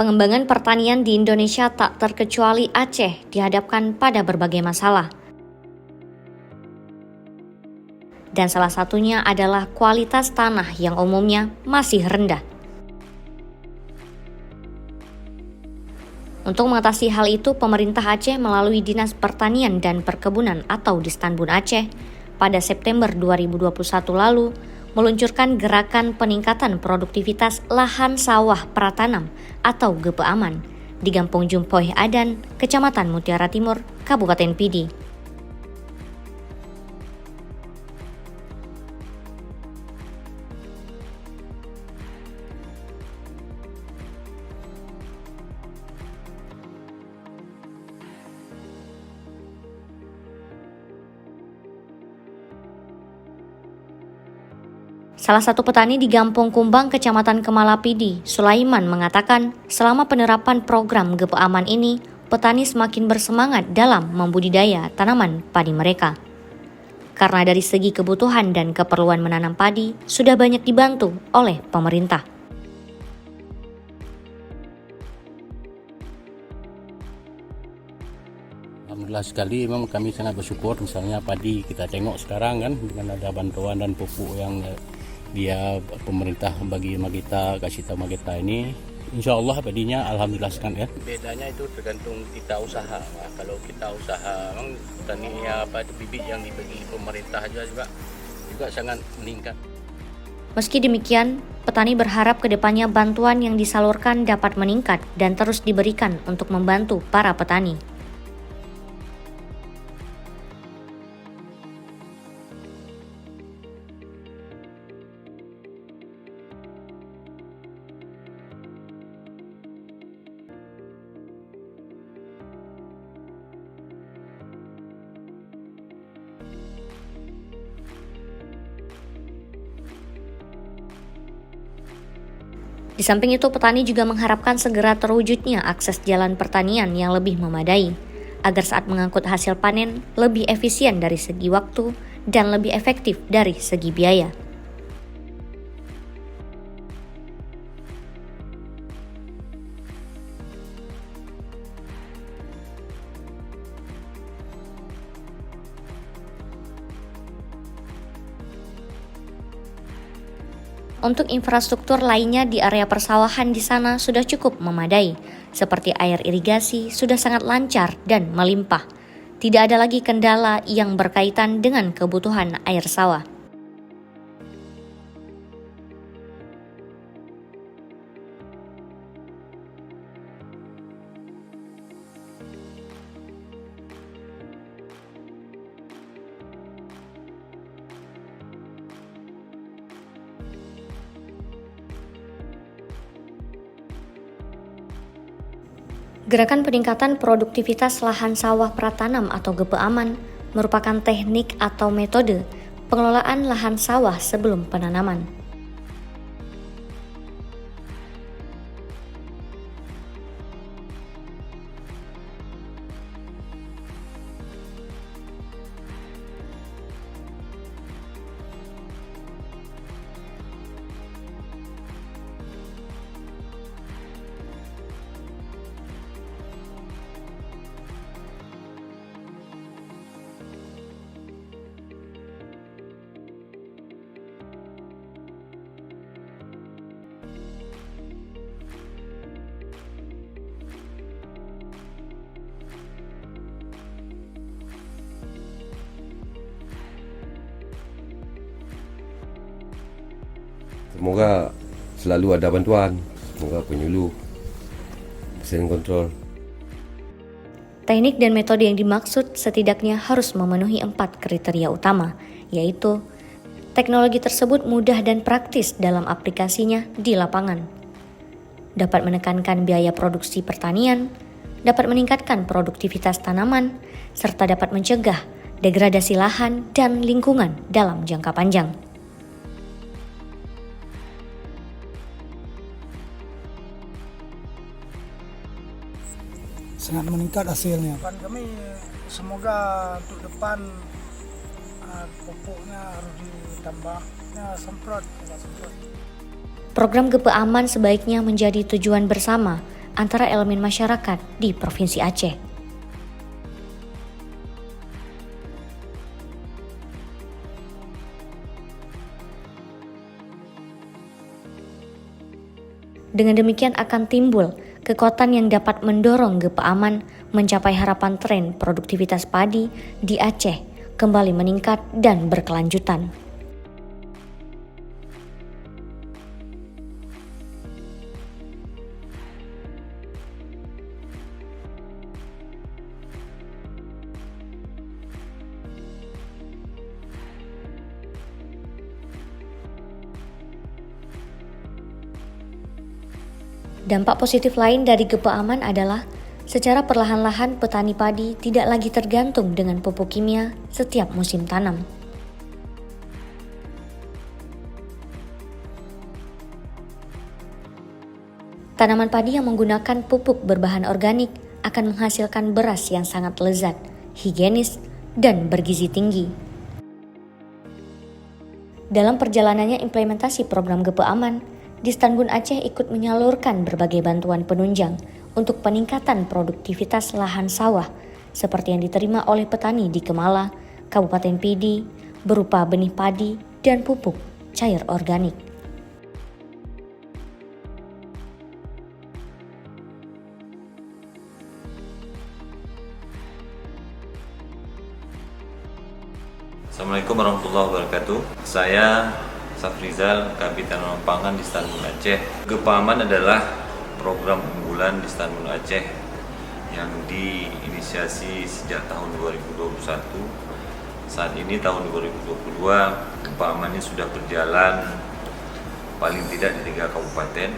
Pengembangan pertanian di Indonesia tak terkecuali Aceh dihadapkan pada berbagai masalah. Dan salah satunya adalah kualitas tanah yang umumnya masih rendah. Untuk mengatasi hal itu, pemerintah Aceh melalui Dinas Pertanian dan Perkebunan atau Distanbun Aceh pada September 2021 lalu meluncurkan gerakan peningkatan produktivitas lahan sawah pratanam atau GPAMAN di Kampung Jumpoh Adan, Kecamatan Mutiara Timur, Kabupaten Pidi. Salah satu petani di Kampung Kumbang, Kecamatan Kemala Pidi, Sulaiman mengatakan selama penerapan program GPAMAN ini, petani semakin bersemangat dalam membudidaya tanaman padi mereka. Karena dari segi kebutuhan dan keperluan menanam padi sudah banyak dibantu oleh pemerintah. Alhamdulillah sekali, memang kami sangat bersyukur. Misalnya padi kita tengok sekarang kan dengan ada bantuan dan pupuk yang dia pemerintah bagi sama kita, kasih tahu sama kita ini, insya Allah padinya alhamdulillah sekali ya. Bedanya itu tergantung kita usaha. Nah, kalau kita usaha, memang petani bibit yang dibagi pemerintah aja juga sangat meningkat. Meski demikian, petani berharap kedepannya bantuan yang disalurkan dapat meningkat dan terus diberikan untuk membantu para petani. Di samping itu, petani juga mengharapkan segera terwujudnya akses jalan pertanian yang lebih memadai, agar saat mengangkut hasil panen lebih efisien dari segi waktu dan lebih efektif dari segi biaya. Untuk infrastruktur lainnya di area persawahan di sana sudah cukup memadai, seperti air irigasi sudah sangat lancar dan melimpah. Tidak ada lagi kendala yang berkaitan dengan kebutuhan air sawah. Gerakan peningkatan produktivitas lahan sawah pratanam atau GPAMAN merupakan teknik atau metode pengelolaan lahan sawah sebelum penanaman. Semoga selalu ada bantuan, semoga penyuluh, mesin kontrol. Teknik dan metode yang dimaksud setidaknya harus memenuhi 4 kriteria utama, yaitu teknologi tersebut mudah dan praktis dalam aplikasinya di lapangan, dapat menekankan biaya produksi pertanian, dapat meningkatkan produktivitas tanaman, serta dapat mencegah degradasi lahan dan lingkungan dalam jangka panjang. Sangat meningkat hasilnya. Kami semoga untuk depan pupuknya harus ditambah, semprot. Program GPAMAN sebaiknya menjadi tujuan bersama antara elemen masyarakat di Provinsi Aceh. Dengan demikian akan timbul kekuatan yang dapat mendorong GEPA Aman mencapai harapan tren produktivitas padi di Aceh kembali meningkat dan berkelanjutan. Dampak positif lain dari GEPA Aman adalah secara perlahan-lahan petani padi tidak lagi tergantung dengan pupuk kimia setiap musim tanam. Tanaman padi yang menggunakan pupuk berbahan organik akan menghasilkan beras yang sangat lezat, higienis, dan bergizi tinggi. Dalam perjalanannya implementasi program GEPA Aman, Distanbun Aceh ikut menyalurkan berbagai bantuan penunjang untuk peningkatan produktivitas lahan sawah seperti yang diterima oleh petani di Kemala, Kabupaten Pidi, berupa benih padi dan pupuk cair organik. Assalamualaikum warahmatullahi wabarakatuh. Saya Safrizal, Kapitan Pangan di Distanbun Aceh. GEPA Aman adalah program unggulan di Distanbun Aceh yang diinisiasi sejak tahun 2021. Saat ini tahun 2022, GEPA Aman ini sudah berjalan paling tidak di 3 kabupaten,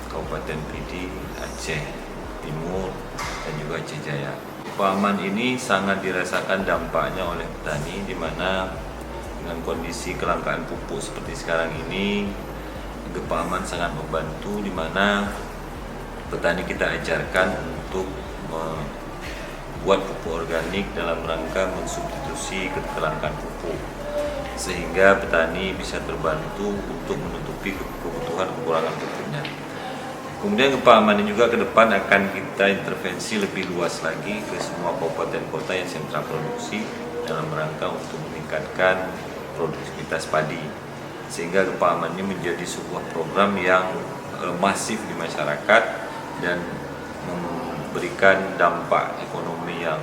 Kabupaten Pidi, Aceh Timur, dan juga Aceh Jaya. GEPA Aman ini sangat dirasakan dampaknya oleh petani, di mana dengan kondisi kelangkaan pupuk seperti sekarang ini, GEPA Aman sangat membantu, di mana petani kita ajarkan untuk membuat pupuk organik dalam rangka mensubstitusi kelangkaan pupuk, sehingga petani bisa terbantu untuk menutupi kebutuhan kekurangan pupuknya. Kemudian GEPA Aman ini juga ke depan akan kita intervensi lebih luas lagi ke semua kabupaten kota yang sentra produksi dalam rangka untuk meningkatkan produktivitas padi, sehingga GEPA Aman ini menjadi sebuah program yang masif di masyarakat dan memberikan dampak ekonomi yang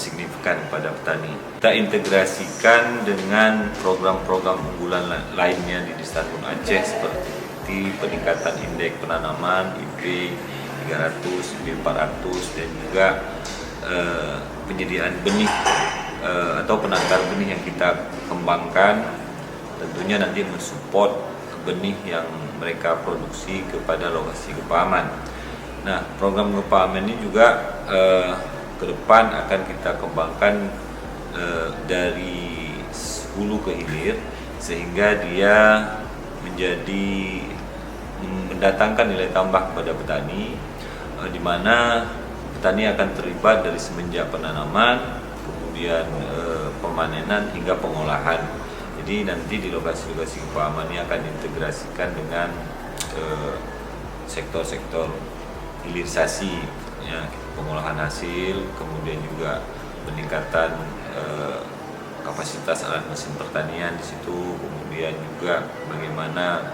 signifikan pada petani. Kita integrasikan dengan program-program unggulan lainnya di Distanbun Aceh seperti peningkatan indeks penanaman IP 300, IP 400, dan juga penyediaan benih atau penangkar benih yang kita kembangkan, tentunya nanti mensupport benih yang mereka produksi kepada lokasi GEPA Aman. Nah, program GEPA Aman ini juga ke depan akan kita kembangkan dari hulu ke hilir, sehingga dia menjadi mendatangkan nilai tambah kepada petani, di mana petani akan terlibat dari semenjak penanaman, kemudian pemanenan hingga pengolahan. Jadi nanti di lokasi-lokasi GEPA Aman ini akan diintegrasikan dengan sektor-sektor hilirisasi, ya, pengolahan hasil, kemudian juga peningkatan kapasitas alat mesin pertanian di situ, kemudian juga bagaimana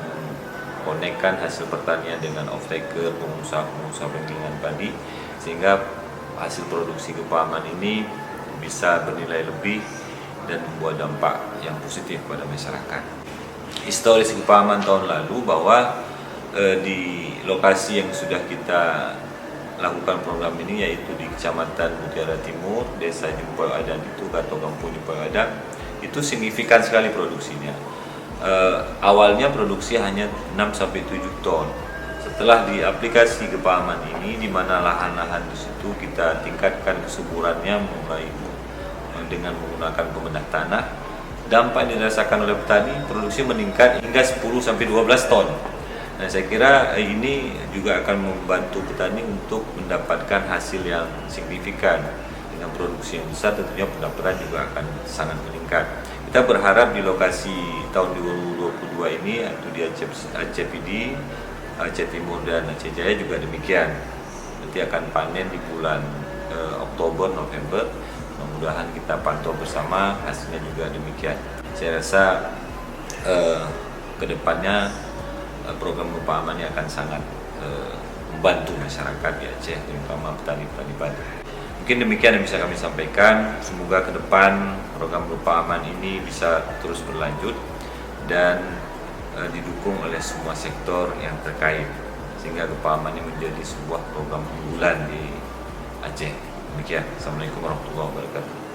konekkan hasil pertanian dengan off-taker, pengusaha-pengusaha penggilingan padi, sehingga hasil produksi GEPA Aman ini bisa bernilai lebih dan membuat dampak yang positif pada masyarakat. Historis GEPA Aman tahun lalu bahwa di lokasi yang sudah kita lakukan program ini, yaitu di Kecamatan Mutiara Timur, Desa Jumpoy Adan itu atau Kampung Jumpoy Adan, itu signifikan sekali produksinya. Awalnya produksi hanya 6-7 ton. Setelah di aplikasi GEPA Aman ini, di mana lahan-lahan di situ kita tingkatkan kesuburannya mulai dengan menggunakan pembedah tanah, dampak yang dirasakan oleh petani, produksi meningkat hingga 10-12 ton. Nah, saya kira ini juga akan membantu petani untuk mendapatkan hasil yang signifikan. Dengan produksi yang besar, tentunya pendapatan juga akan sangat meningkat. Kita berharap di lokasi tahun 2022 ini, yaitu di Aceh Pidi, Aceh Timur, dan Aceh Jaya juga demikian. nanti akan panen di bulan Oktober, November. Mudah-mudahan kita pantau bersama, hasilnya juga demikian. Saya rasa kedepannya program berupa aman ini akan sangat membantu masyarakat di Aceh, terutama petani-petani padi. Mungkin demikian yang bisa kami sampaikan. Semoga ke depan program berupa aman ini bisa terus berlanjut dan didukung oleh semua sektor yang terkait, sehingga berupa aman ini menjadi sebuah program unggulan di Aceh. Demikian. Assalamualaikum warahmatullahi wabarakatuh.